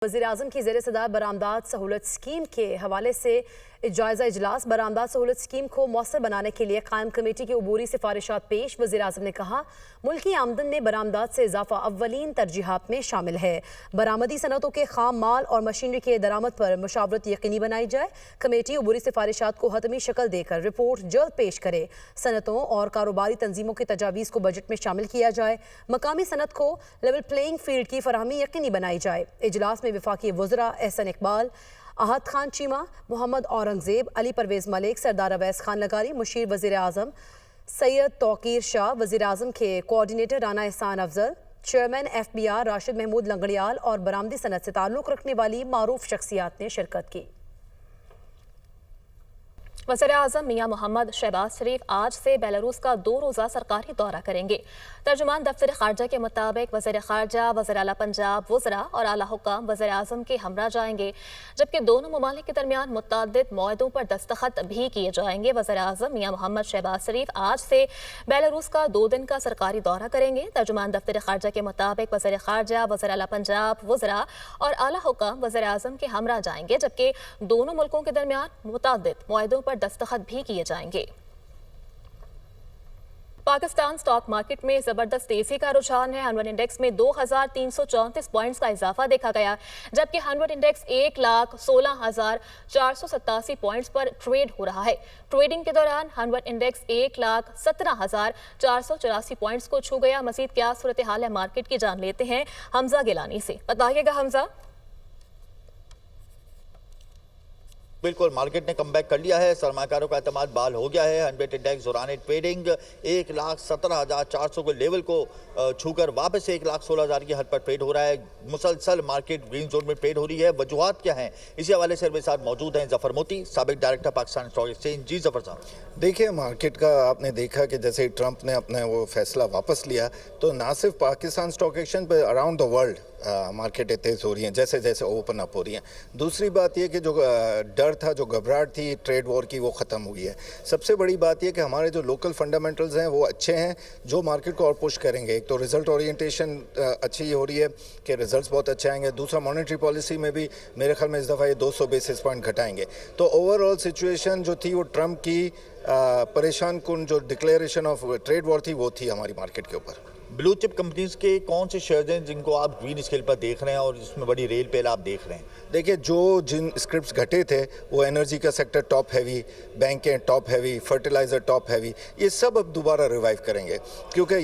वज़ीर-ए-आज़म की ज़ेर-ए-सदार बरामदात सहूलत स्कीम के हवाले से जायज़ा इजलास। बरामदात सहूलत स्कीम को मौसर बनाने के लिए कायम कमेटी की अबूरी सिफारिशात पेश। वज़ीर-ए-आज़म ने कहा, मुल्की आमदन में बरामदात से इजाफा अव्वलीन तरजीहात में शामिल है। बरामदी सनतों के खाम माल और मशीनरी के दरामद पर मुशावरत यकीनी बनाई जाए। कमेटी अबूरी सिफारिशात को हतमी शक्ल देकर रिपोर्ट जल्द पेश करे। सनतों और कारोबारी तंजीमों की तजावीज़ को बजट में शामिल किया जाए। मकामी सनत को लेवल प्लेइंग फील्ड की फराहमी यकीनी बनाई जाए। इजलास में वफाकी वज़रा एहसन इकबाल, आहत खान चीमा, मोहम्मद औरंगजेब, अली परवेज मलिक, सरदार अवैस खान लगारी, मुशीर वज़ीर-ए-आज़म सैयद तौकीर शाह, वज़ीर-ए-आज़म के कोऑर्डिनेटर राना एहसान अफजल, चेयरमैन FBR राशिद महमूद लंगड़ियाल और बरामदी सनत से ताल्लुक़ रखने वाली मारूफ शख्सियात ने शिरकत की। वज़ीर-ए-आज़म मियां मोहम्मद शहबाज शरीफ आज से बेलारूस का 2 रोज़ा सरकारी दौरा करेंगे। तर्जुमान दफ्तर खारजा के मुताबिक वज़ीर खारजा, वज़ीर आला पंजाब, वज़रा और आला हुक्काम वज़ीर-ए-आज़म के हमरा जाएंगे, जबकि दोनों ममालिक के दरमियान मुतअद्दिद मुआहदों पर दस्तखत भी किए जाएंगे। वज़ीर-ए-आज़म मियां मोहम्मद शहबाज शरीफ आज से बेलारूस का 2 दिन का सरकारी दौरा करेंगे। तर्जुमान दफ्तर खारजा के मुताबिक वज़ीर खारजा, वज़ीर आला पंजाब, वज़रा और आला हुक्काम वज़ीर-ए-आज़म के हमरा जाएंगे, जबकि दोनों मुल्कों के दरमियान मुतअद्दिद मुआहदों पर दस्तखत भी किए जाएंगे। पाकिस्तान स्टॉक मार्केट में जबरदस्त तेजी का रुझान है। 100 इंडेक्स में 2334 पॉइंट्स का इजाफा देखा गया, जबकि 100 इंडेक्स 1,16,487 पॉइंट्स पर ट्रेड हो रहा है। ट्रेडिंग के दौरान 100 इंडेक्स 1,17,484 पॉइंट्स को छू गया। मजीद क्या सूरत हाल है मार्केट की जान लेते हैं हमजा गिलानी से। बताइएगा हमजा। बिल्कुल, मार्केट ने कमबैक कर लिया है। सरमाकारों का एतमाद बहाल हो गया है। 100 इंडेक्स दौरान ट्रेडिंग 1,17,400 के लेवल को छूकर वापस 1,16,000 की हद पर ट्रेड हो रहा है। मुसलसल मार्केट ग्रीन जोन में ट्रेड हो रही है। वजूहात क्या हैं, इसी हवाले से मेरे साथ मौजूद हैं जफर मोती, साबिक डायरेक्टर पाकिस्तान स्टॉक एक्सचेंज। जी जफर साहब। देखिए, मार्केट का आपने देखा कि जैसे ट्रंप ने अपना वो फैसला वापस लिया, तो ना सिर्फ पाकिस्तान स्टॉक एक्सचेंज पर अराउंड द वर्ल्ड मार्केटें तेज़ हो रही हैं, जैसे जैसे ओपन अप हो रही हैं। दूसरी बात यह कि जो डर था, जो घबराहट थी ट्रेड वॉर की, वो ख़त्म हुई है। सबसे बड़ी बात यह कि हमारे जो लोकल फंडामेंटल्स हैं वो अच्छे हैं, जो मार्केट को और पुश करेंगे। एक तो रिजल्ट ओरिएंटेशन अच्छी हो रही है कि रिजल्ट्स बहुत अच्छे आएंगे। दूसरा, मॉनेटरी पॉलिसी में भी मेरे ख्याल में इस दफ़ा ये 200 बेसिस पॉइंट घटाएंगे। तो ओवरऑल सिचुएशन जो थी वो ट्रंप की परेशान कुन जो डिक्लेरेशन ऑफ ट्रेड वॉर थी वो थी हमारी मार्केट के ऊपर। ब्लू चिप कंपनीज के कौन से शेयर हैं जिनको आप ग्रीन स्केल पर देख रहे हैं और इसमें बड़ी रेल पेल आप देख रहे हैं? देखिए, जिन स्क्रिप्ट्स घटे थे वो एनर्जी का सेक्टर टॉप हैवी, बैंकें top heavy, fertiliser top heavy, ये सब अब दोबारा रिवाइव करेंगे, क्योंकि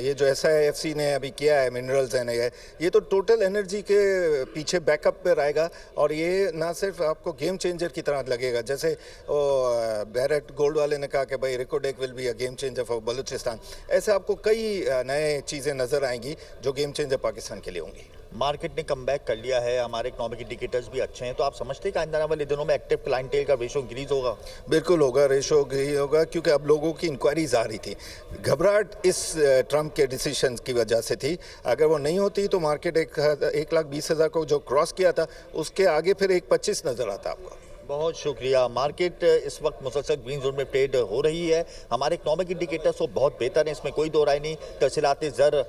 ये जो SIFC ने अभी किया है, मिनरल्स एंड ये तो टोटल एनर्जी के पीछे बैकअप पर आएगा। और ये ना सिर्फ आपको गेम चेंजर की तरह लगेगा, जैसे बैरेट गोल्ड वाले ने कहा कि भाई रिकोडेक will be a game changer for Balochistan. ऐसे आपको कई नए चीज़ें नज़र आएंगी जो गेम चेंजर पाकिस्तान के लिए होंगी। मार्केट ने कमबैक कर लिया है, हमारे इकोनॉमिक इंडिकेटर्स भी अच्छे हैं, तो आप समझते हैं कि आने वाले दिनों में एक्टिव क्लाइंटेल का रेशो इंक्रीज होगा? बिल्कुल होगा, रेशो इंक्रीज होगा, क्योंकि अब लोगों की इंक्वायरीज आ रही थी। घबराहट इस ट्रंप के डिसीजन की वजह से थी। अगर वो नहीं होती तो मार्केट 1,20,000 को जो क्रॉस किया था उसके आगे फिर 1,25 नज़र आता आपको। बहुत शुक्रिया। मार्केट इस वक्त मुसलसल ग्रीन जोन में ट्रेड हो रही है। हमारे इकोनॉमिक इंडिकेटर्स तो बहुत बेहतर हैं, इसमें कोई दो राय नहीं। तहसीलात ज़र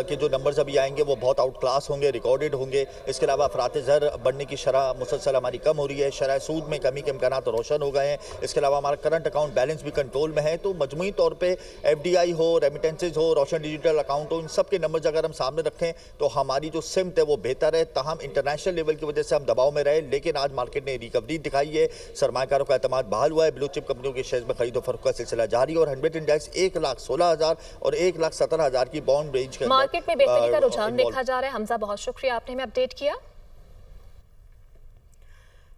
के जो नंबर्स अभी आएंगे वो बहुत आउट क्लास होंगे, रिकॉर्डेड होंगे। इसके अलावा अफरात ज़र बढ़ने की शरह मुसलसल हमारी कम हो रही है। शरह सूद में कमी के इम्कान रोशन हो गए हैं। इसके अलावा हमारा करंट अकाउंट बैलेंस भी कंट्रोल में है। तो मजमूई तौर पर FDI हो, रेमिटेंसेज हो, रोशन डिजिटल अकाउंट हो, इन सब के नंबर्स अगर हम सामने रखें तो हमारी जो सिमत है वो बेहतर है। तहम इंटरनेशनल लेवल की वजह से हम दबाव में रहे, लेकिन आज मार्केट ने रिकवरी दिखाई है। सरमाकारों का एतमाद बहाल हुआ है। ब्लू चिप कंपनियों के शेयर्स में खरीदो फरोख्त का सिलसिला जारी और 100 इंडेक्स 1,16,000 और 1,17,000 की बॉन्ड रेंज के मार्केट में बेहतरी का रुझान देखा जा रहा है। हमजा, बहुत शुक्रिया, आपने हमें अपडेट किया।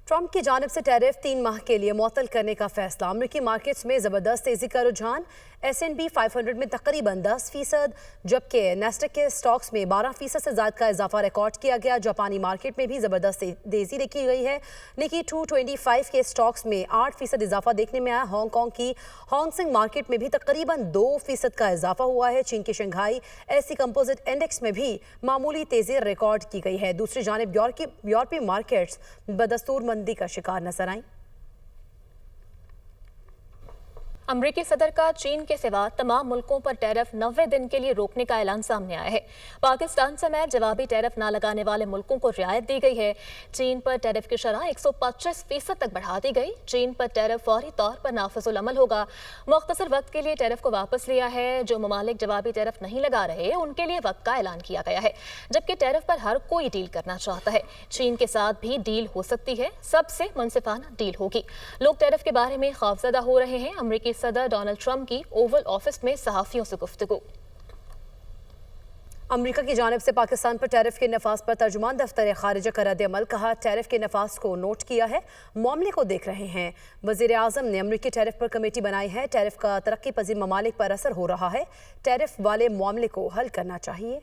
ट्रंप की जानिब से टैरिफ 3 माह के लिए मुअत्तल करने का फैसला। अमरीकी मार्केट्स में ज़बरदस्त तेज़ी का रुझान। S&P 500 में तकरीबन 10%, जबकि नेस्डैक के स्टॉक्स में 12% से ज़्यादा का इजाफा रिकॉर्ड किया गया। जापानी मार्केट में भी ज़बरदस्त तेज़ी देखी गई है। निकी 225 के स्टॉक्स में 8% इजाफा देखने में आया। हांगकॉन्ग की हांगसेंग मार्केट में भी तकरीबन 2% का इजाफा हुआ है। चीन के शंघाई एसी कंपोजिट इंडेक्स में भी मामूली तेज़ी रिकॉर्ड की गई है। दूसरी जानिब यूरोपीय मार्केट्स बदस्तूर मंदी का शिकार नजर आई। अमरीकी सदर का चीन के सिवा तमाम मुल्कों पर टैरिफ 90 दिन के लिए रोकने का ऐलान सामने आया है। पाकिस्तान समेत जवाबी टैरिफ न लगाने वाले मुल्कों को रियायत दी गई है। चीन पर टैरिफ की शरह 125% तक बढ़ा दी गई। चीन पर टैरिफ फौरी तौर पर नाफिजुल अमल होगा। मुख्तसर वक्त के लिए टैरिफ को वापस लिया है। जो ममालिक जवाबी टैरिफ नहीं लगा रहे उनके लिए वक्त का ऐलान किया गया है, जबकि टैरिफ पर हर कोई डील करना चाहता है। चीन के साथ भी डील हो सकती है, सबसे मुनसिफाना डील होगी। लोग टैरिफ के बारे में खौफजदा हो रहे हैं। अमरीकी सदर डोनाल्ड ट्रंप की ओवल ऑफिस में सहाफियों से गुफ्तगू। अमेरिका की जानिब से पाकिस्तान पर टैरिफ के नफाज पर तर्जुमान दफ्तर खारिजा का रद्द-ए-अमल। कहा, टैरिफ के नफाज को नोट किया है, मामले को देख रहे हैं। वज़ीर आज़म ने अमरीकी टैरिफ पर कमेटी बनाई है। टैरिफ का तरक्की पजीर ममालिक पर असर हो रहा है। टैरिफ वाले मामले को हल करना चाहिए।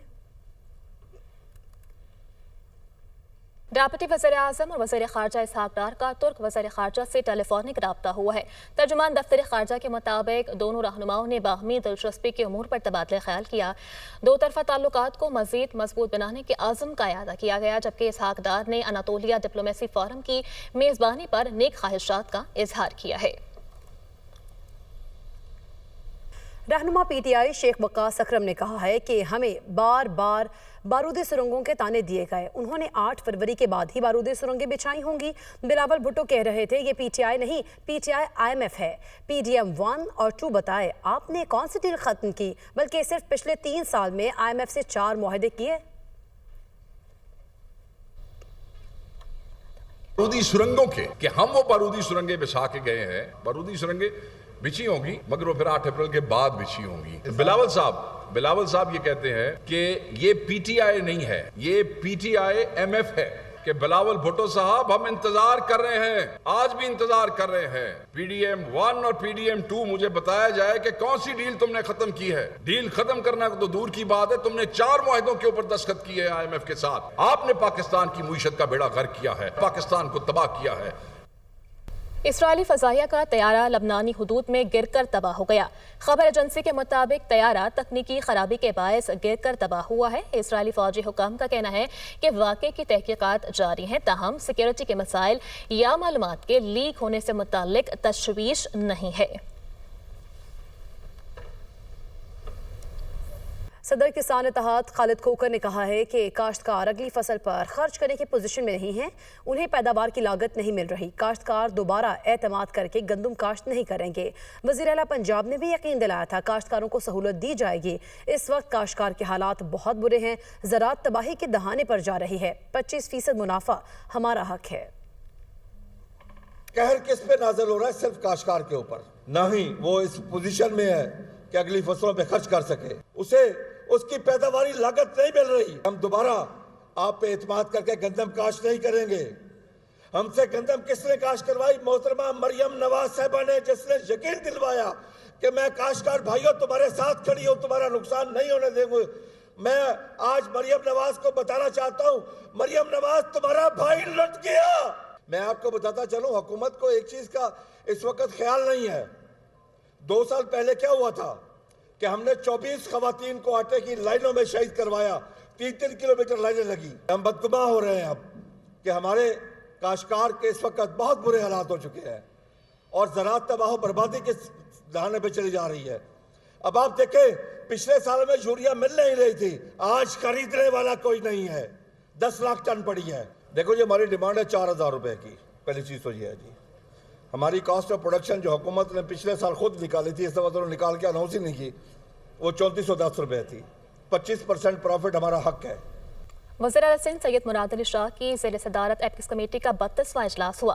डेप्यूटी वज़ीर आज़म और वज़ीर ख़ारजा इसहाक़ डार का तुर्क वज़ीर ख़ारजा से टेलीफोनिक रब्ता हुआ है। तर्जुमान दफ्तर ख़ारजा के मुताबिक दोनों रहनुमाओं ने बाहमी दिलचस्पी के उमूर पर तबादला ख्याल किया। दो तरफ़ा ताल्लुकात को मज़ीद मजबूत बनाने के आज़म का इआदा किया गया, जबकि इसहाक़ डार ने अनातोलिया डिप्लोमेसी फोरम की मेज़बानी पर नेक ख्वाहिशात का इजहार किया है। रहनुमा पीटीआई शेख वक्कास अकरम ने कहा है कि हमें बार बार बारूदी सुरंगों के ताने दिए गए। उन्होंने 8 फरवरी के बाद ही बारूदी सुरंगें बिछाई होंगी। बिलावल भुट्टो कह रहे थे ये पीटीआई नहीं, पीटीआई IMF है। PDM 1 और 2 बताए, आपने कौन सी डील खत्म की, बल्कि सिर्फ पिछले 3 साल में IMF से 4 मुआहदे किए। बारूदी सुरंगों के हम वो बारूदी सुरंगें बिछा के गए हैं। बारूदी सुरंगें बिछी होंगी, मगर वो फिर 8 अप्रैल के बाद बिछी होंगी। बिलावल साहब ये कहते हैं कि ये पीटीआई नहीं है, ये पीटीआई MF है। कि बिलावल भुट्टो साहब, हम इंतजार कर रहे हैं, आज भी इंतजार कर रहे हैं। PDM 1 और PDM 2 मुझे बताया जाए कि कौन सी डील तुमने खत्म की है। डील खत्म करना तो दूर की बात है, तुमने 4 मुआहदों के ऊपर दस्तखत किए हैं IMF के साथ। आपने पाकिस्तान की मुईशत का बेड़ा गर्क किया है, पाकिस्तान को तबाह किया है। इसराइली फजाइया का तैयारा लबनानी हुदूद में गिरकर तबाह हो गया। खबर एजेंसी के मुताबिक तैयारा तकनीकी खराबी के बायस गिरकर तबाह हुआ है। इसराइली फौजी हुकाम का कहना है कि वाक़े की तहकीकात जारी हैं, ताहम सिक्योरिटी के मसाइल या मालूमात के लीक होने से मुताल्लिक तशवीश नहीं है। सदर किसान इत्तेहाद खालिद खोकर ने कहा है कि काश्तकार अगली फसल पर खर्च करने की पोजीशन में नहीं है। उन्हें पैदावार की लागत नहीं मिल रही। काश्तकार दोबारा एतमाद करके गंदम काश्त नहीं करेंगे। वज़ीर आला पंजाब ने भी यकीन दिलाया था काश्तकारों को सहूलत दी जाएगी। इस वक्त काश्तकार के हालात बहुत बुरे हैं। ज़राअत तबाही के दहाने पर जा रही है। 25% मुनाफा हमारा हक है। कहर किस पे नाज़िल हो रहा है? सिर्फ काश्तकार के ऊपर। ना ही वो इस पोजीशन में है कि अगली फसलों पे खर्च कर सके, उसे उसकी पैदावारी लागत नहीं मिल रही। हम दोबारा आप पे एतमाद करके गंदम काश्त नहीं करेंगे। हमसे गंदम किसने काश्त करवाई? मोहतरमा मरियम नवाज साहिबा ने, जिसने यकीन दिलवाया कि मैं काश्तकार भाइयों तुम्हारे साथ खड़ी हूं, तुम्हारा नुकसान नहीं होने देंगे। मैं आज मरियम नवाज को बताना चाहता हूं, मरियम नवाज तुम्हारा भाई लुट गया। मैं आपको बताता चलूं, हुकूमत को एक चीज का इस वक्त ख्याल नहीं है। 2 साल पहले क्या हुआ था कि हमने 24 खवातीन को आटे की लाइनों में शहीद करवाया, 3-3 किलोमीटर लाइनें लगी। हम बदगुमान हो रहे हैं अब कि हमारे काश्तकार के इस वक्त बहुत बुरे हालात हो चुके हैं और ज़राअत तबाह बर्बादी के दहाने पे चली जा रही है। अब आप देखें, पिछले साल में यूरिया मिल नहीं रही थी, आज खरीदने वाला कोई नहीं है। 10 लाख टन पड़ी है। देखो जी, हमारी डिमांड है 4000 रुपए की। पहली चीज़ तो ये है जी, हमारी कॉस्ट ऑफ प्रोडक्शन जो हुकूमत ने पिछले साल खुद निकाली थी, इस दफ़ा तो निकाल के अनाउंस ही नहीं की, वो 3410 रुपये थी। 25% प्रॉफिट हमारा हक है। वज़ीर आला सिंध सैयद मुराद अली शाह की ज़ेर सदारत एपिक्स कमेटी का 32वां इजलास हुआ।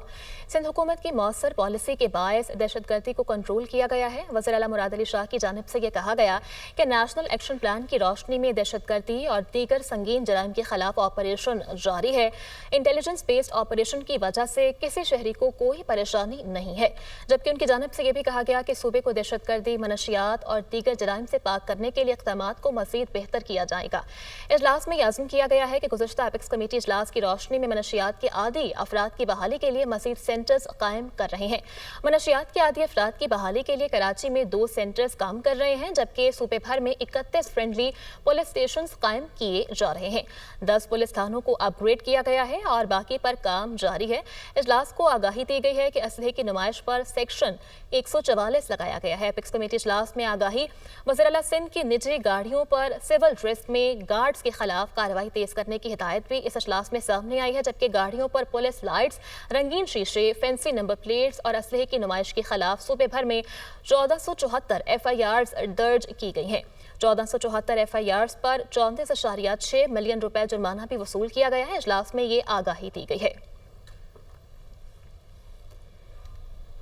सिंध हुकूमत की मौसर पॉलिसी के बायस दहशतगर्दी को कंट्रोल किया गया है। वज़ीर आला मुराद अली शाह की जानिब से यह कहा गया कि नेशनल एक्शन प्लान की रोशनी में दहशतगर्दी और दीगर संगीन जराइम के खिलाफ ऑपरेशन जारी है। इंटेलिजेंस बेस्ड ऑपरेशन की वजह से किसी शहरी को कोई परेशानी नहीं है। जबकि उनकी जानिब से यह भी कहा गया कि सूबे को दहशतगर्दी, मनशियात और दीगर जराइम से पाक करने के लिए इक़दामात को मज़ीद बेहतर किया जाएगा। इजलास में यह अज़्म किया गया है है कि गुज़श्ता एपिक्स कमेटी इजलास की रोशनी में मनशियात के आदी अफराद की बहाली के लिए मज़ीद सेंटर्स कायम कर रहे हैं। मनशियात के आदी अफराद की बहाली के लिए कराची में 2 सेंटर्स काम कर रहे हैं, जबकि सूबे भर में 31 फ्रेंडली पुलिस स्टेशन कायम किए जा रहे हैं। 10 पुलिस थानों को अपग्रेड किया गया है और बाकी पर काम जारी है। इजलास को आगाही दी गई है कि असलहे की नुमाइश पर सेक्शन 144 लगाया गया है। एपिक्स कमेटी इजलास में आगाही वज़ीर आला सिंध की निजी गाड़ियों पर सिविल ड्रेस में गार्ड्स के खिलाफ कार्रवाई तेज करने की हिदायत भी इस इजलास में सामने आई है, जबकि गाड़ियों पर पुलिस लाइट्स, रंगीन शीशे, फैंसी नंबर प्लेट्स और असलहे की नुमाइश के खिलाफ सूबे भर में 1474 FIRs दर्ज की गई हैं। 1474 FIRs पर 34.6 मिलियन रुपए जुर्माना भी वसूल किया गया है। इजलास में ये आगाही दी गई है।